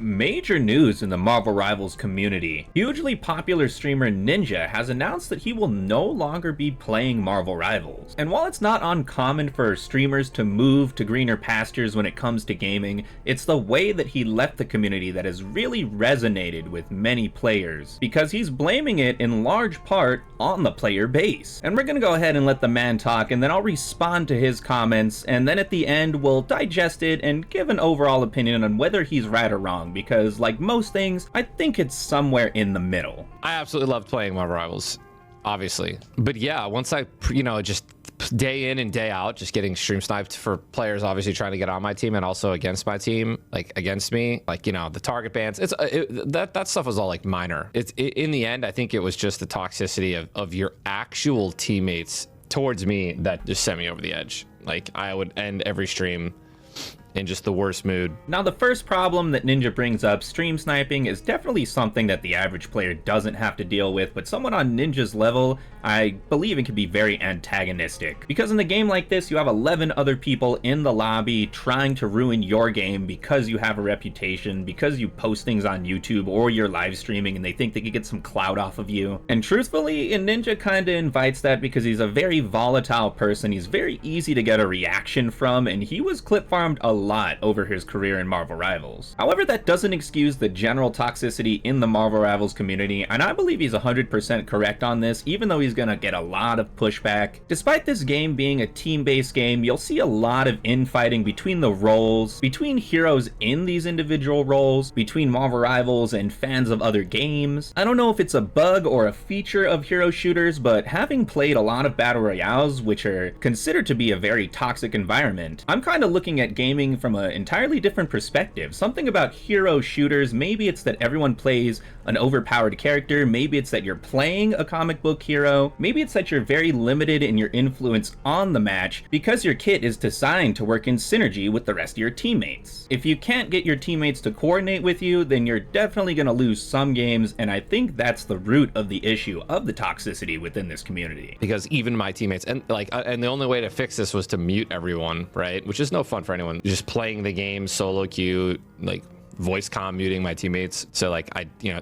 Major news in the Marvel Rivals community. Hugely popular streamer Ninja has announced that he will no longer be playing Marvel Rivals. And while it's not uncommon for streamers to move to greener pastures when it comes to gaming, it's the way that he left the community that has really resonated with many players, because he's blaming it in large part on the player base. And we're gonna go ahead and let the man talk, and then I'll respond to his comments, and then at the end we'll digest it and give an overall opinion on whether he's right or wrong, because like most things, I think it's somewhere in the middle. I absolutely loved playing Marvel Rivals, obviously. But yeah, once I, just day in and day out, just getting stream sniped for players obviously trying to get on my team and also against my team, like against me, like, the target bans, that stuff was all like minor. In the end, I think it was just the toxicity of your actual teammates towards me that just sent me over the edge. Like, I would end every stream in just the worst mood. Now, the first problem that Ninja brings up, stream sniping, is definitely something that the average player doesn't have to deal with, but someone on Ninja's level, I believe it can be very antagonistic. Because in a game like this, you have 11 other people in the lobby trying to ruin your game because you have a reputation, because you post things on YouTube or you're live streaming and they think they could get some clout off of you. And truthfully, Ninja kinda invites that because he's a very volatile person, he's very easy to get a reaction from, and he was clip farmed a lot over his career in Marvel Rivals. However, that doesn't excuse the general toxicity in the Marvel Rivals community, and I believe he's 100% correct on this, even though he's gonna get a lot of pushback. Despite this game being a team-based game, you'll see a lot of infighting between the roles, between heroes in these individual roles, between Marvel Rivals and fans of other games. I don't know if it's a bug or a feature of hero shooters, but having played a lot of battle royales, which are considered to be a very toxic environment, I'm kind of looking at gaming from an entirely different perspective. Something about hero shooters, maybe it's that everyone plays an overpowered character, maybe it's that you're playing a comic book hero, maybe it's that you're very limited in your influence on the match because your kit is designed to work in synergy with the rest of your teammates. If you can't get your teammates to coordinate with you, then you're definitely going to lose some games, and I think that's the root of the issue of the toxicity within this community. Because even my teammates, and the only way to fix this was to mute everyone, right? Which is no fun for anyone. Just playing the game solo queue, like voice comm muting my teammates, so like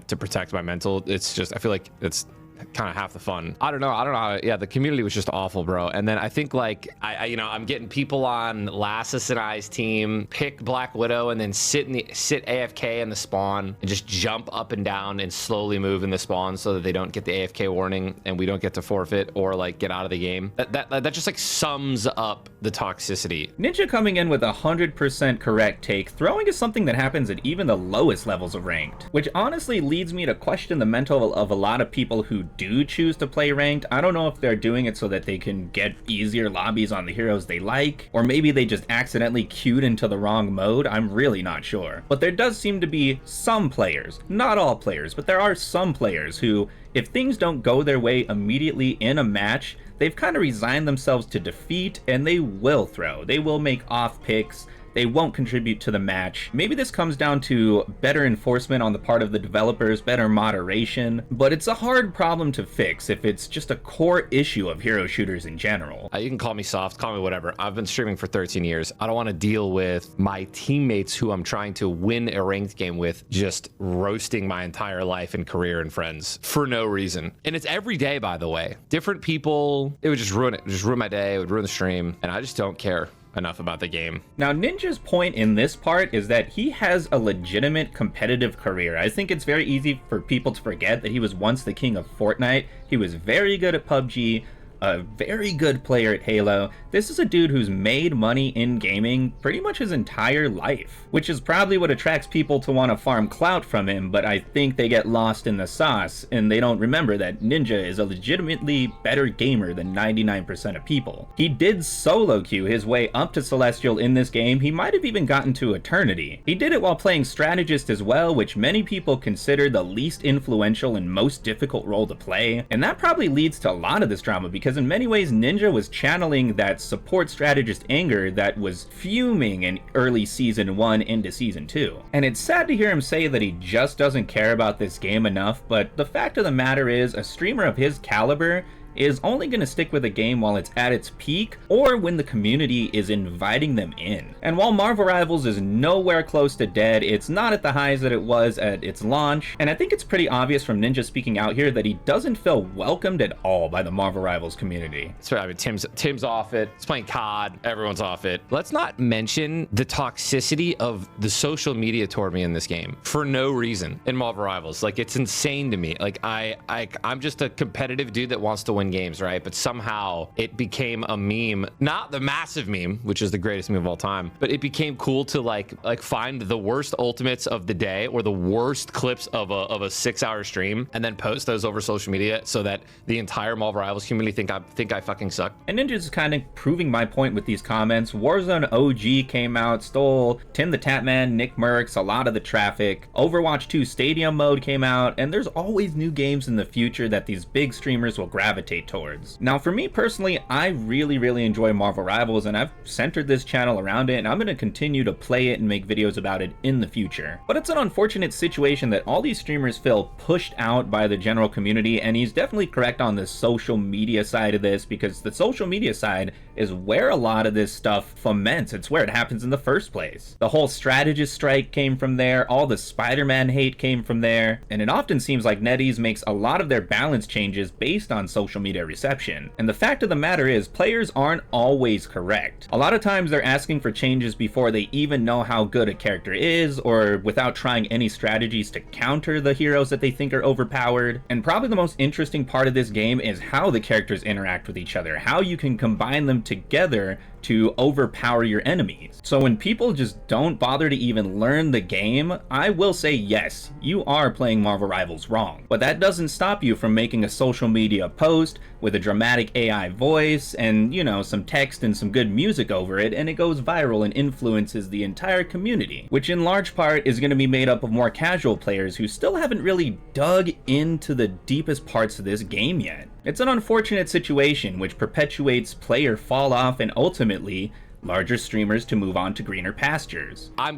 to protect my mental. It's just, I feel like it's kind of half the fun. I don't know. Yeah, the community was just awful, bro. And then I think like I'm getting people on Lassus and I's team pick Black Widow and then sit AFK in the spawn and just jump up and down and slowly move in the spawn so that they don't get the AFK warning and we don't get to forfeit or like get out of the game. That just like sums up the toxicity. Ninja coming in with 100% correct take. Throwing is something that happens at even the lowest levels of ranked, which honestly leads me to question the mental of a lot of people who do choose to play ranked. I don't know if they're doing it so that they can get easier lobbies on the heroes they like, or maybe they just accidentally queued into the wrong mode. I'm really not sure. But there does seem to be some players, not all players, but there are some players who, if things don't go their way immediately in a match, they've kind of resigned themselves to defeat, and they will throw. They will make off picks. They won't contribute to the match. Maybe this comes down to better enforcement on the part of the developers, better moderation, but it's a hard problem to fix if it's just a core issue of hero shooters in general. You can call me soft, call me whatever. I've been streaming for 13 years. I don't want to deal with my teammates who I'm trying to win a ranked game with just roasting my entire life and career and friends for no reason. And it's every day, by the way. Different people, it would just ruin it. Just ruin my day, it would ruin the stream, and I just don't care enough about the game. Now, Ninja's point in this part is that he has a legitimate competitive career. I think it's very easy for people to forget that he was once the king of Fortnite. He was very good at PUBG, a very good player at Halo. This is a dude who's made money in gaming pretty much his entire life, which is probably what attracts people to want to farm clout from him, but I think they get lost in the sauce and they don't remember that Ninja is a legitimately better gamer than 99% of people. He did solo queue his way up to Celestial in this game. He might have even gotten to Eternity. He did it while playing Strategist as well, which many people consider the least influential and most difficult role to play, and that probably leads to a lot of this drama because in many ways Ninja was channeling that support strategist anger that was fuming in early season 1 into season 2. And it's sad to hear him say that he just doesn't care about this game enough, but the fact of the matter is, a streamer of his caliber is only going to stick with a game while it's at its peak or when the community is inviting them in. And while Marvel Rivals is nowhere close to dead, it's not at the highs that it was at its launch, and I think it's pretty obvious from Ninja speaking out here that he doesn't feel welcomed at all by the Marvel Rivals community. So I mean, Tim's off it. He's playing COD. Everyone's off it. Let's not mention the toxicity of the social media toward me in this game for no reason in Marvel Rivals. Like, it's insane to me. Like, I'm just a competitive dude that wants to win games, right? But somehow it became a meme, not the massive meme, which is the greatest meme of all time, but it became cool to like find the worst ultimates of the day or the worst clips of a 6-hour stream and then post those over social media so that the entire Marvel Rivals community think I fucking suck. And Ninja's kind of proving my point with these comments. Warzone OG came out, stole Tim the Tatman, Nick Merckx, a lot of the traffic. Overwatch 2 Stadium mode came out, and there's always new games in the future that these big streamers will gravitate towards. Now, for me personally, I really enjoy Marvel Rivals, and I've centered this channel around it, and I'm going to continue to play it and make videos about it in the future. But it's an unfortunate situation that all these streamers feel pushed out by the general community, and he's definitely correct on the social media side of this, because the social media side is where a lot of this stuff foments. It's where it happens in the first place. The whole strategist strike came from there, all the Spider-Man hate came from there, and it often seems like NetEase makes a lot of their balance changes based on social media reception. And the fact of the matter is, players aren't always correct. A lot of times they're asking for changes before they even know how good a character is, or without trying any strategies to counter the heroes that they think are overpowered. And probably the most interesting part of this game is how the characters interact with each other, how you can combine them together to overpower your enemies. So when people just don't bother to even learn the game, I will say yes, you are playing Marvel Rivals wrong. But that doesn't stop you from making a social media post with a dramatic AI voice and, you know, some text and some good music over it, and it goes viral and influences the entire community, which in large part is going to be made up of more casual players who still haven't really dug into the deepest parts of this game yet. It's an unfortunate situation which perpetuates player fall off and ultimately larger streamers to move on to greener pastures. I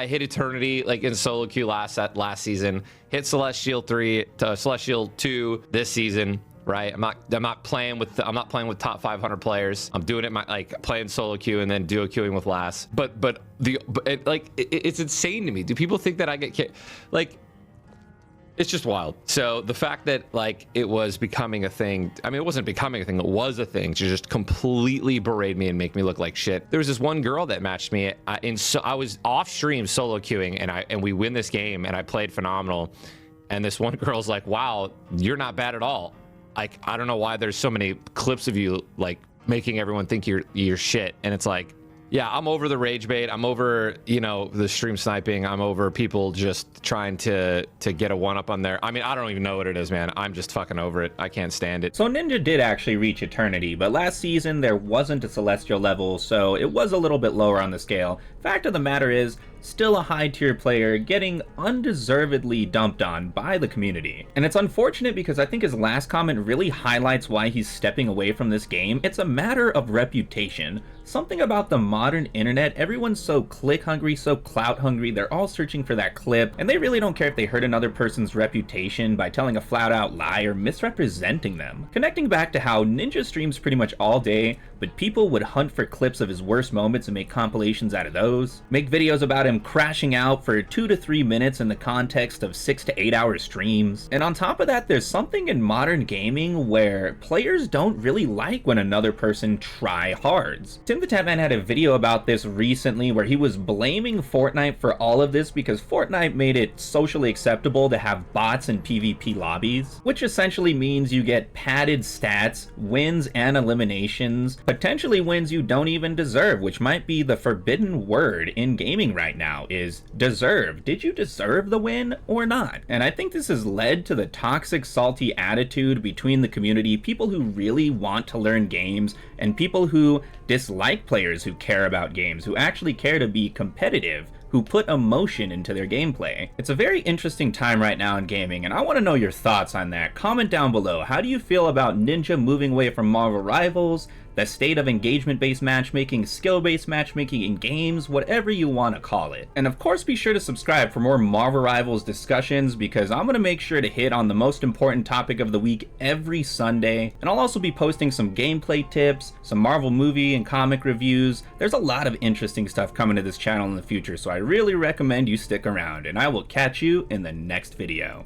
hit Eternity like in solo queue last season, hit Celestial 3 to Celestial 2 this season. Right, I'm not playing with top 500 players. I'm doing it playing solo queue and then duo queuing with Lass. But it's insane to me. Do people think that I get like? It's just wild. So the fact that like it was becoming a thing, I mean, it wasn't becoming a thing, it was a thing to just completely berate me and make me look like shit. There was this one girl that matched me I was off stream solo queuing and we win this game and I played phenomenal. And this one girl's like, wow, you're not bad at all. Like, I don't know why there's so many clips of you like making everyone think you're shit. And it's like, yeah, I'm over the rage bait. I'm over, you know, the stream sniping. I'm over people just trying to get a one-up on there. I mean, I don't even know what it is, man. I'm just fucking over it. I can't stand it. So Ninja did actually reach Eternity, but last season there wasn't a Celestial level, so it was a little bit lower on the scale. Fact of the matter is, still a high tier player getting undeservedly dumped on by the community. And it's unfortunate because I think his last comment really highlights why he's stepping away from this game. It's a matter of reputation. Something about the modern internet, everyone's so click hungry, so clout hungry, they're all searching for that clip, and they really don't care if they hurt another person's reputation by telling a flat out lie or misrepresenting them. Connecting back to how Ninja streams pretty much all day, but people would hunt for clips of his worst moments and make compilations out of those, make videos about him crashing out for 2 to 3 minutes in the context of 6 to 8 hour streams. And on top of that, there's something in modern gaming where players don't really like when another person try hards. Tim the Tatman had a video about this recently where he was blaming Fortnite for all of this because Fortnite made it socially acceptable to have bots in PvP lobbies, which essentially means you get padded stats, wins and eliminations, potentially wins you don't even deserve, which might be the forbidden word in gaming right now, is deserve. Did you deserve the win or not? And I think this has led to the toxic, salty attitude between the community, people who really want to learn games and people who dislike players who care about games, who actually care to be competitive, who put emotion into their gameplay. It's a very interesting time right now in gaming, and I want to know your thoughts on that. Comment down below. How do you feel about Ninja moving away from Marvel Rivals, the state of engagement-based matchmaking, skill-based matchmaking in games, whatever you want to call it. And of course, be sure to subscribe for more Marvel Rivals discussions, because I'm going to make sure to hit on the most important topic of the week every Sunday. And I'll also be posting some gameplay tips, some Marvel movie and comic reviews. There's a lot of interesting stuff coming to this channel in the future, so I really recommend you stick around, and I will catch you in the next video.